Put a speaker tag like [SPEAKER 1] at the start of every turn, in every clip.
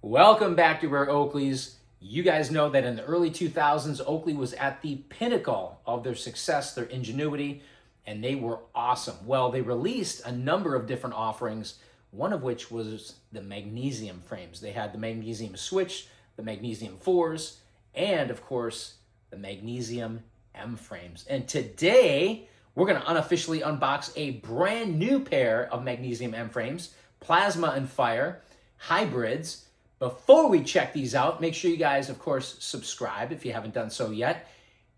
[SPEAKER 1] Welcome back to Rare Oakleys. You guys know that in the early 2000s, Oakley was at the pinnacle of their success, their ingenuity, and they were awesome. Well, they released a number of different offerings, one of which was the Magnesium frames. They had the Magnesium Switch, the Magnesium 4s, and of course, the Magnesium M frames. And today, we're going to unofficially unbox a brand new pair of Magnesium M frames, Plasma and Fire, hybrids. Before we check these out, make sure you guys, of course, subscribe if you haven't done so yet.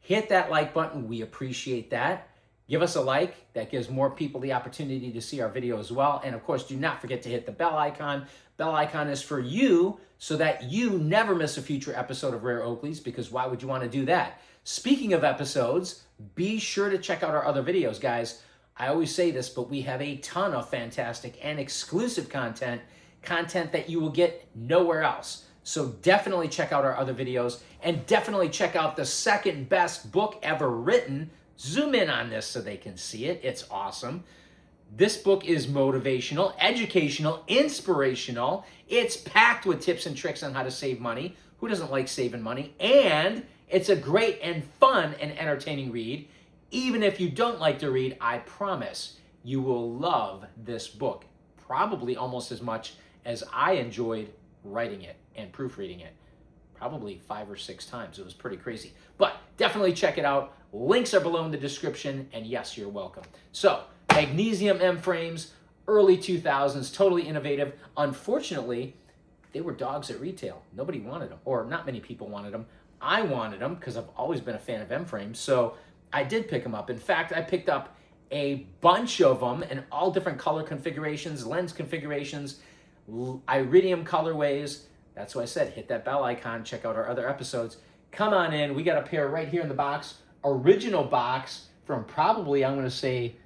[SPEAKER 1] Hit that like button. We appreciate that. Give us a like. That gives more people the opportunity to see our video as well. And, of course, do not forget to hit the bell icon. Bell icon is for you so that you never miss a future episode of Rare Oakleys, because why would you want to do that? Speaking of episodes, be sure to check out our other videos, guys. I always say this, but we have a ton of fantastic and exclusive content that you will get nowhere else. So definitely check out our other videos, and definitely check out the second best book ever written. Zoom in on this so they can see it. It's awesome. This book is motivational, educational, inspirational. It's packed with tips and tricks on how to save money. Who doesn't like saving money? And it's a great and fun and entertaining read. Even if you don't like to read, I promise you will love this book. Probably almost as much as I enjoyed writing it and proofreading it. Probably 5 or 6 times. It was pretty crazy. But definitely check it out. Links are below in the description. And yes, you're welcome. So, Magnesium M frames, early 2000s, totally innovative. Unfortunately, they were dogs at retail. Nobody wanted them, or not many people wanted them. I wanted them because I've always been a fan of M frames. So I did pick them up. In fact, I picked up a bunch of them in all different color configurations, lens configurations, iridium colorways. That's why I said hit that bell icon, check out our other episodes. Come on in. We got a pair right here in the box. Original box from probably, I'm going to say,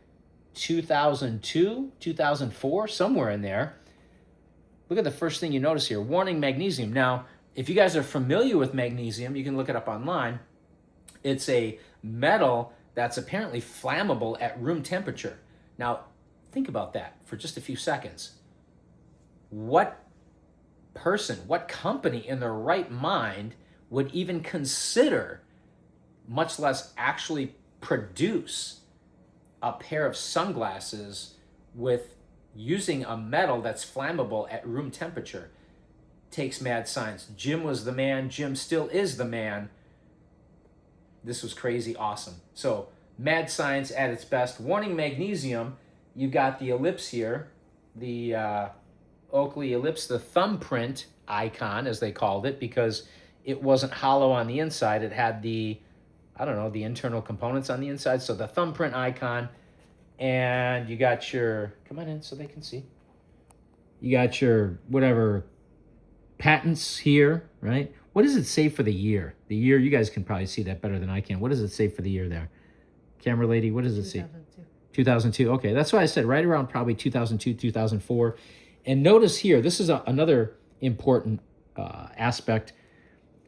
[SPEAKER 1] 2002, 2004, somewhere in there. Look at the first thing you notice here. Warning, magnesium. Now, if you guys are familiar with magnesium, you can look it up online. It's a metal that's apparently flammable at room temperature. Now, think about that for just a few seconds. What person, what company in their right mind would even consider, much less actually produce, a pair of sunglasses with using a metal that's flammable at room temperature? Takes mad science. Jim was the man. Jim still is the man. This was crazy awesome. So, mad science at its best. Warning, magnesium. You got the ellipse here. The Oakley ellipse, the thumbprint icon, as they called it, because it wasn't hollow on the inside. It had the, I don't know, the internal components on the inside. So the thumbprint icon, and you got your, come on in so they can see. You got your, whatever, patents here, right? What does it say for the year? The year, you guys can probably see that better than I can. What does it say for the year there? Camera lady, what does it say? 2002. Okay, that's why I said right around probably 2002, 2004. And notice here, this is another important aspect.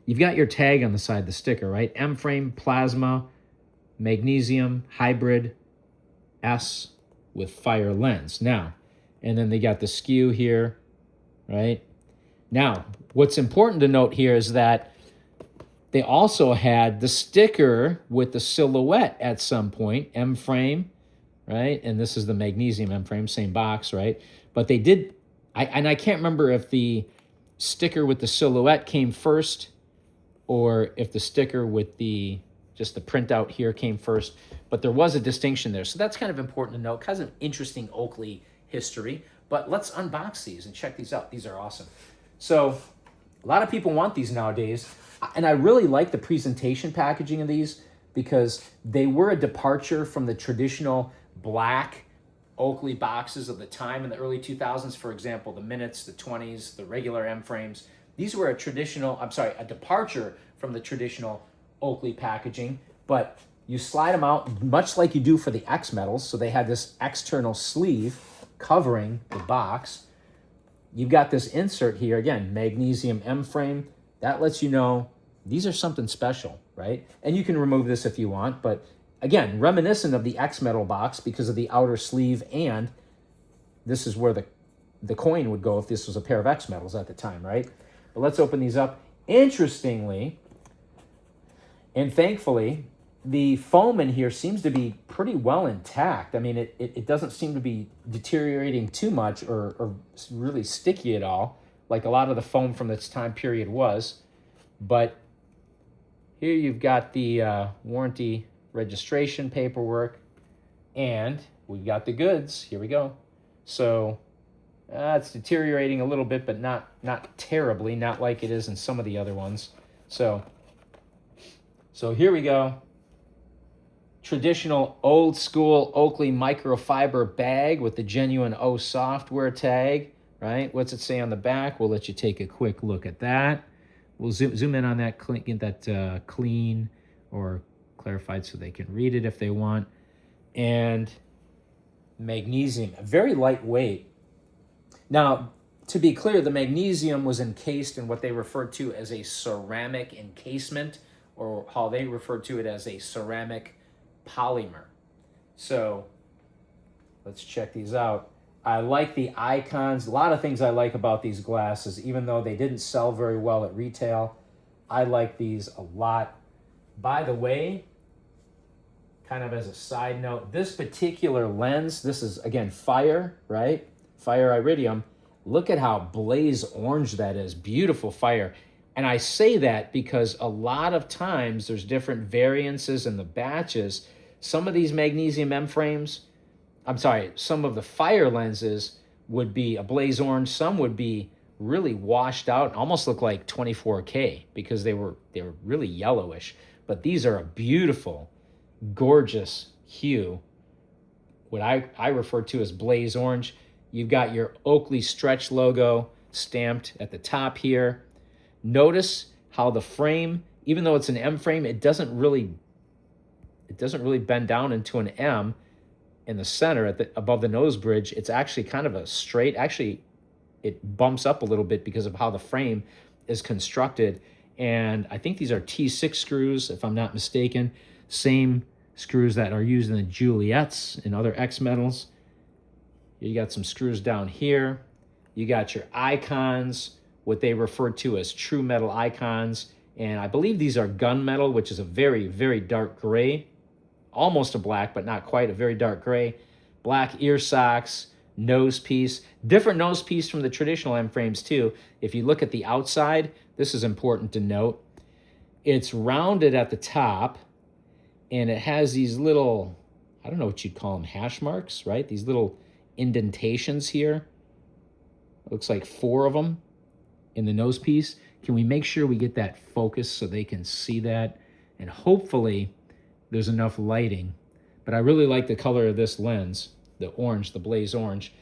[SPEAKER 1] You've got your tag on the side, the sticker, right? M frame, plasma, magnesium, hybrid, S with fire lens. Now, and then they got the skew here, right? Now, what's important to note here is that they also had the sticker with the silhouette at some point, M frame, right? And this is the Magnesium M frame, same box, right? But they did, I can't remember if the sticker with the silhouette came first or if the sticker with the, just the printout here came first, but there was a distinction there. So that's kind of important to note, kind of interesting Oakley history. But let's unbox these and check these out. These are awesome. So a lot of people want these nowadays, and I really like the presentation packaging of these because they were a departure from the traditional black Oakley boxes of the time in the early 2000s. For example, the Minutes, the 20s, the regular M frames. These were a departure from the traditional Oakley packaging, but you slide them out much like you do for the X metals. So they had this external sleeve covering the box. You've got this insert here, again, Magnesium M frame. That lets you know these are something special, right? And you can remove this if you want, but again, reminiscent of the X metal box because of the outer sleeve, and this is where the coin would go if this was a pair of X metals at the time, right? But let's open these up. Interestingly, and thankfully, the foam in here seems to be pretty well intact. I mean, it doesn't seem to be deteriorating too much or really sticky at all, like a lot of the foam from this time period was. But here you've got the warranty registration paperwork, and we've got the goods. Here we go. So it's deteriorating a little bit, but not terribly, not like it is in some of the other ones. So here we go. Traditional old school Oakley microfiber bag with the genuine O software tag, right? What's it say on the back? We'll let you take a quick look at that. We'll zoom in on that, get that clean or clarified so they can read it if they want. And magnesium, very lightweight. Now, to be clear, the magnesium was encased in what they referred to as a ceramic encasement, or how they referred to it as a ceramic polymer. So let's check these out. I like the icons. A lot of things I like about these glasses, even though they didn't sell very well at retail. I like these a lot. By the way, kind of as a side note, this particular lens, this is, again, Fire, right? Fire Iridium. Look at how blaze orange that is. Beautiful fire. And I say that because a lot of times there's different variances in the batches. Some of these magnesium M frames, some of the Fire lenses would be a blaze orange. Some would be really washed out, almost look like 24K because they were really yellowish. But these are a beautiful, gorgeous hue, what I refer to as blaze orange. You've got your Oakley stretch logo stamped at the top here. Notice how the frame, even though it's an M frame, it doesn't really bend down into an M in the center above the nose bridge. It's actually kind of a straight, actually it bumps up a little bit because of how the frame is constructed. And I think these are T6 screws, if I'm not mistaken. Same screws that are used in the Juliets and other X metals. You got some screws down here. You got your icons, what they refer to as true metal icons. And I believe these are gunmetal, which is a very, very dark gray. Almost a black, but not quite, a very dark gray. Black ear socks, nose piece. Different nose piece from the traditional M frames too. If you look at the outside, this is important to note. It's rounded at the top, and it has these little, I don't know what you'd call them, hash marks, right? These little indentations here. Looks like 4 of them in the nose piece. Can we make sure we get that focused so they can see that? And hopefully there's enough lighting. But I really like the color of this lens, the orange, the blaze orange.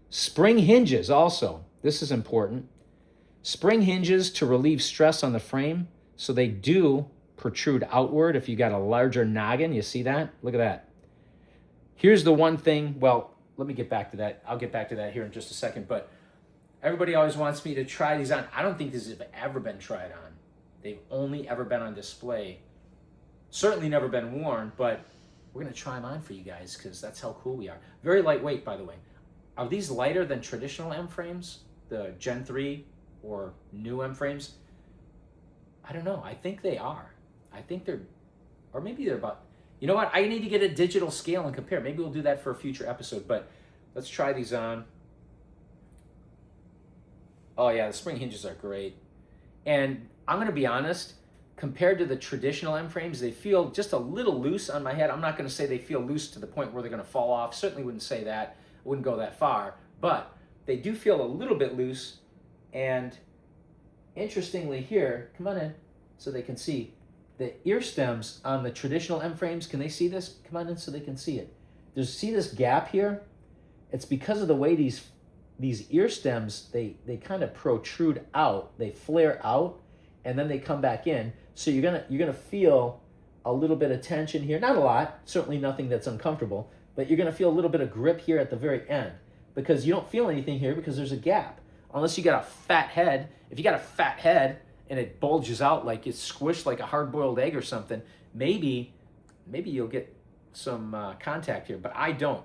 [SPEAKER 1] Spring hinges also. This is important. Spring hinges to relieve stress on the frame, so they do protrude outward if you got a larger noggin. You see that? Look at that. Here's the one thing, well, let me get back to that. I'll get back to that here in just a second, but everybody always wants me to try these on. I don't think these have ever been tried on. They've only ever been on display. Certainly never been worn, but we're gonna try them on for you guys because that's how cool we are. Very lightweight, by the way. Are these lighter than traditional M frames? The Gen 3 or new M frames? I don't know, I think they are. I think they're, or maybe they're about, you know what? I need to get a digital scale and compare. Maybe we'll do that for a future episode, but let's try these on. Oh yeah, the spring hinges are great. And I'm gonna be honest, compared to the traditional M frames, they feel just a little loose on my head. I'm not gonna say they feel loose to the point where they're gonna fall off. Certainly wouldn't say that, wouldn't go that far, but they do feel a little bit loose. And interestingly here, come on in so they can see, the ear stems on the traditional M frames, can they see this? Come on in so they can see it. See this gap here? It's because of the way these ear stems, they kind of protrude out, they flare out, and then they come back in. So you're gonna feel a little bit of tension here. Not a lot, certainly nothing that's uncomfortable, but you're gonna feel a little bit of grip here at the very end because you don't feel anything here because there's a gap. Unless you got a fat head. If you got a fat head and it bulges out like it's squished like a hard-boiled egg or something, maybe you'll get some contact here, but I don't.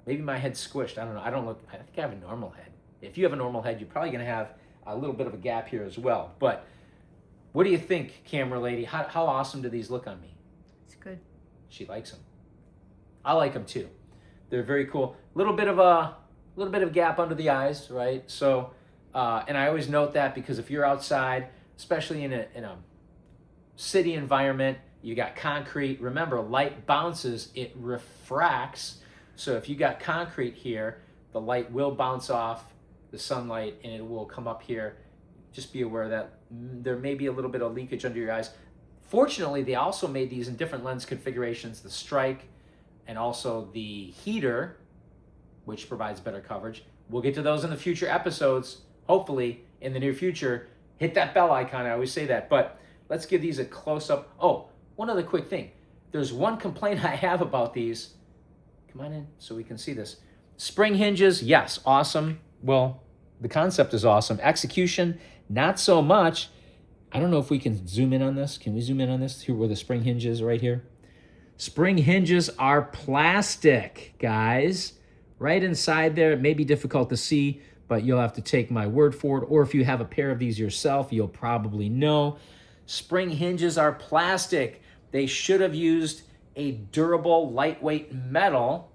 [SPEAKER 1] Maybe my head's squished. I don't know. I think I have a normal head. If you have a normal head, you're probably going to have a little bit of a gap here as well. But what do you think, camera lady? How awesome do these look on me?
[SPEAKER 2] It's good.
[SPEAKER 1] She likes them. I like them too. They're very cool. Little bit of gap under the eyes, right? So, and I always note that because if you're outside, especially in a city environment, you got concrete. Remember, light bounces, it refracts. So if you got concrete here, the light will bounce off the sunlight and it will come up here. Just be aware that there may be a little bit of leakage under your eyes. Fortunately, they also made these in different lens configurations, the strike and also the heater, which provides better coverage. We'll get to those in the future episodes, hopefully in the near future. Hit that bell icon, I always say that, but let's give these a close-up. Oh, one other quick thing. There's one complaint I have about these. Come on in so we can see this. Spring hinges, yes, awesome. Well, the concept is awesome. Execution, not so much. I don't know if we can zoom in on this. Can we zoom in on this? Here where the spring hinges right here. Spring hinges are plastic, guys. Right inside there, it may be difficult to see, but you'll have to take my word for it. Or if you have a pair of these yourself, you'll probably know. Spring hinges are plastic. They should have used a durable, lightweight metal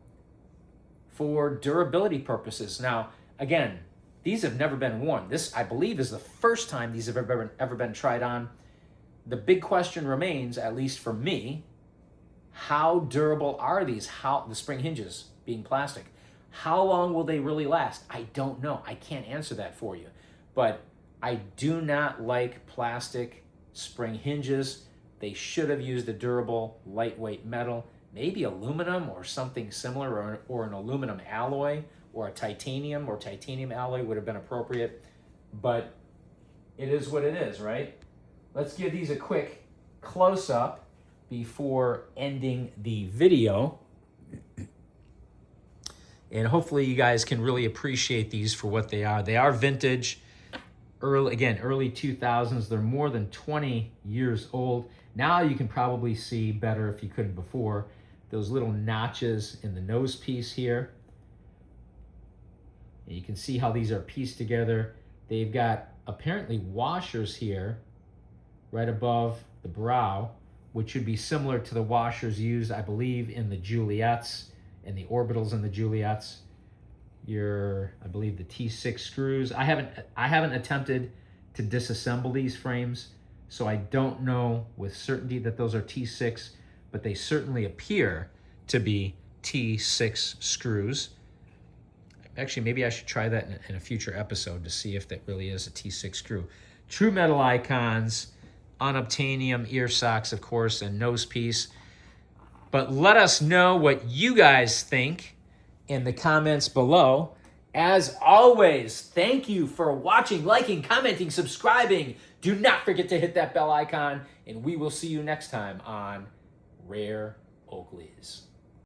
[SPEAKER 1] for durability purposes. Now, again, these have never been worn. This, I believe, is the first time these have ever been tried on. The big question remains, at least for me, how durable are these? The spring hinges being plastic? How long will they really last? I don't know. I can't answer that for you. But I do not like plastic spring hinges. They should have used a durable, lightweight metal, maybe aluminum or something similar, or an aluminum alloy, or a titanium alloy would have been appropriate. But it is what it is, right? Let's give these a quick close-up before ending the video. And hopefully you guys can really appreciate these for what they are. They are vintage, early 2000s. They're more than 20 years old. Now you can probably see better if you couldn't before. Those little notches in the nose piece here. And you can see how these are pieced together. They've got apparently washers here right above the brow, which should be similar to the washers used, I believe, in the Juliets and the orbitals in the Juliets. I believe the T6 screws. I haven't attempted to disassemble these frames, so I don't know with certainty that those are T6, but they certainly appear to be T6 screws. Actually, maybe I should try that in a future episode to see if that really is a T6 screw. True metal icons, unobtainium ear socks, of course, and nose piece. But let us know what you guys think in the comments below. As always, thank you for watching, liking, commenting, subscribing. Do not forget to hit that bell icon, and we will see you next time on Rare Oakleys.